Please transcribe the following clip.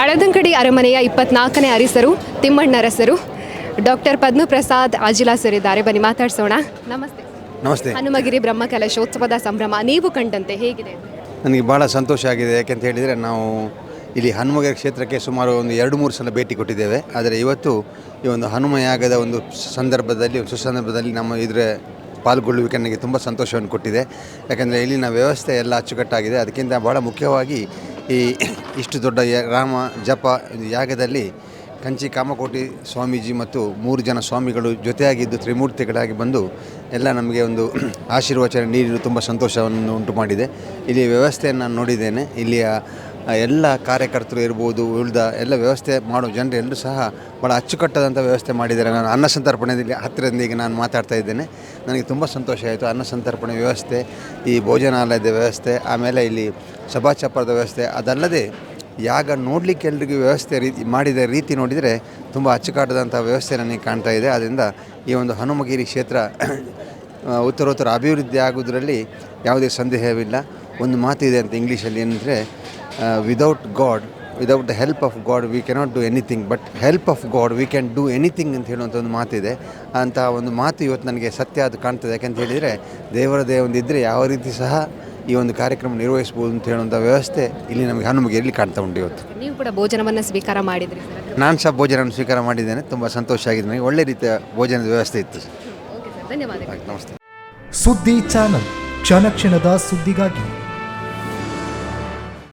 ಹಳದಂಕಡಿ ಅರಮನೆಯ 24ನೇ ಅರಸರು ತಿಮ್ಮಣ್ಣರಸರು doctor Padmaprasad ಆಜಿಲಾ sir ಇದ್ದಾರೆ. ಬನ್ನಿ ಮಾತಾಡ್ಸೋಣ. ನಮಸ್ತೆ. ನಮಸ್ತೆ. ಹನುಮಗಿರಿ ಬ್ರಹ್ಮಕಲಶೋತ್ಸವದ ಸಂಭ್ರಮ ನೀವು ಕಂಡಂತೆ ಹೇಗಿದೆ? ನನಗೆ ಭಾಳ ಸಂತೋಷ ಆಗಿದೆ. ಯಾಕೆಂತ ಹೇಳಿದರೆ ನಾವು ಇಲ್ಲಿ ಹನುಮಗಿರಿ ಕ್ಷೇತ್ರಕ್ಕೆ ಸುಮಾರು ಒಂದು 2-3 ಸಲ ಭೇಟಿ ಕೊಟ್ಟಿದ್ದೇವೆ. ಆದರೆ ಇವತ್ತು ಈ ಒಂದು ಹನುಮಯಾಗದ ಒಂದು ಸಂದರ್ಭದಲ್ಲಿ ಸುಸಂದರ್ಭದಲ್ಲಿ ನಮ್ಮ ಇದರ ಪಾಲ್ಗೊಳ್ಳುವಿಕೆ ನನಗೆ ತುಂಬ ಸಂತೋಷವನ್ನು ಕೊಟ್ಟಿದೆ. ಯಾಕೆಂದರೆ ಇಲ್ಲಿನ ವ್ಯವಸ್ಥೆ ಎಲ್ಲ ಅಚ್ಚುಕಟ್ಟಾಗಿದೆ. ಅದಕ್ಕಿಂತ ಭಾಳ ಮುಖ್ಯವಾಗಿ ಈ ಇಷ್ಟು ದೊಡ್ಡ ರಾಮ ಜಪ ಯಾಗದಲ್ಲಿ ಕಂಚಿ ಕಾಮಕೋಟಿ ಸ್ವಾಮೀಜಿ ಮತ್ತು 3 ಜನ ಸ್ವಾಮಿಗಳು ಜೊತೆಯಾಗಿದ್ದು ತ್ರಿಮೂರ್ತಿಗಳಾಗಿ ಬಂದು ಎಲ್ಲ ನಮಗೆ ಒಂದು ಆಶೀರ್ವಚನ ನೀಡಲು ತುಂಬ ಸಂತೋಷವನ್ನು ಉಂಟು ಮಾಡಿದೆ. ಇಲ್ಲಿ ವ್ಯವಸ್ಥೆಯನ್ನು ನಾನು ನೋಡಿದ್ದೇನೆ. ಇಲ್ಲಿಯ ಎಲ್ಲ ಕಾರ್ಯಕರ್ತರು ಇರ್ಬೋದು, ಉಳಿದ ಎಲ್ಲ ವ್ಯವಸ್ಥೆ ಮಾಡೋ ಜನರು ಎಲ್ಲರೂ ಸಹ ಭಾಳ ಅಚ್ಚುಕಟ್ಟಾದಂಥ ವ್ಯವಸ್ಥೆ ಮಾಡಿದ್ದಾರೆ. ನಾನು ಅನ್ನ ಸಂತರ್ಪಣೆಯಲ್ಲಿ ಹತ್ತಿರದಿಂದ ಈಗ ನಾನು ಮಾತಾಡ್ತಾ ಇದ್ದೇನೆ. ನನಗೆ ತುಂಬ ಸಂತೋಷ ಆಯಿತು. ಅನ್ನ ಸಂತರ್ಪಣೆ ವ್ಯವಸ್ಥೆ, ಈ ಭೋಜನಾಲಯದ ವ್ಯವಸ್ಥೆ, ಆಮೇಲೆ ಇಲ್ಲಿ ಸಭಾಚಪ್ಪರದ ವ್ಯವಸ್ಥೆ, ಅದಲ್ಲದೆ ಯಾಗ ನೋಡಲಿಕ್ಕೆ ಎಲ್ರಿಗೂ ವ್ಯವಸ್ಥೆ ಮಾಡಿದ ರೀತಿ ನೋಡಿದರೆ ತುಂಬ ಅಚ್ಚುಕಟ್ಟಾದಂಥ ವ್ಯವಸ್ಥೆ ನನಗೆ ಕಾಣ್ತಾ ಇದೆ. ಆದ್ದರಿಂದ ಈ ಒಂದು ಹನುಮಗಿರಿ ಕ್ಷೇತ್ರ ಉತ್ತರೋತ್ತರ ಅಭಿವೃದ್ಧಿ ಆಗೋದ್ರಲ್ಲಿ ಯಾವುದೇ ಸಂದೇಹವಿಲ್ಲ. ಒಂದು ಮಾತು ಇದೆ ಅಂತ ಇಂಗ್ಲೀಷಲ್ಲಿ ಏನಂದರೆ, without the help of god we cannot do anything, but help of god we can do anything ಅಂತ ಹೇಳುವಂಥ ಒಂದು ಮಾತಿದೆ. ಅಂಥ ಒಂದು ಮಾತು ಇವತ್ತು ನನಗೆ ಸತ್ಯ ಅದು ಕಾಣ್ತದೆ. ಯಾಕೆಂತ ಹೇಳಿದರೆ ದೇವರದೇ ಒಂದು ಇದ್ದರೆ ಯಾವ ರೀತಿ ಸಹ ಈ ಒಂದು ಕಾರ್ಯಕ್ರಮ ನಿರ್ವಹಿಸ್ಬೋದು ಅಂತ ಹೇಳುವಂಥ ವ್ಯವಸ್ಥೆ ಇಲ್ಲಿ ನಮಗೆ ಹನುಮಗಿರಿಯಲ್ಲಿ ಕಾಣ್ತಾ ಉಂಟು. ಇವತ್ತು ನೀವು ಕೂಡ ಭೋಜನವನ್ನು ಸ್ವೀಕಾರ ಮಾಡಿದ್ರಿ ಸರ್? ನಾನು ಸಹ ಭೋಜನವನ್ನು ಸ್ವೀಕಾರ ಮಾಡಿದ್ದೇನೆ. ತುಂಬ ಸಂತೋಷ ಆಗಿದೆ. ನನಗೆ ಒಳ್ಳೆ ರೀತಿಯ ಭೋಜನದ ವ್ಯವಸ್ಥೆ ಇತ್ತು. ಓಕೆ ಸರ್, ಧನ್ಯವಾದಗಳು. ನಮಸ್ತೆ. ಸುದ್ದಿ ಚಾನಲ್, ಕ್ಷಣ ಕ್ಷಣದ ಸುದ್ದಿಗಾಗಿ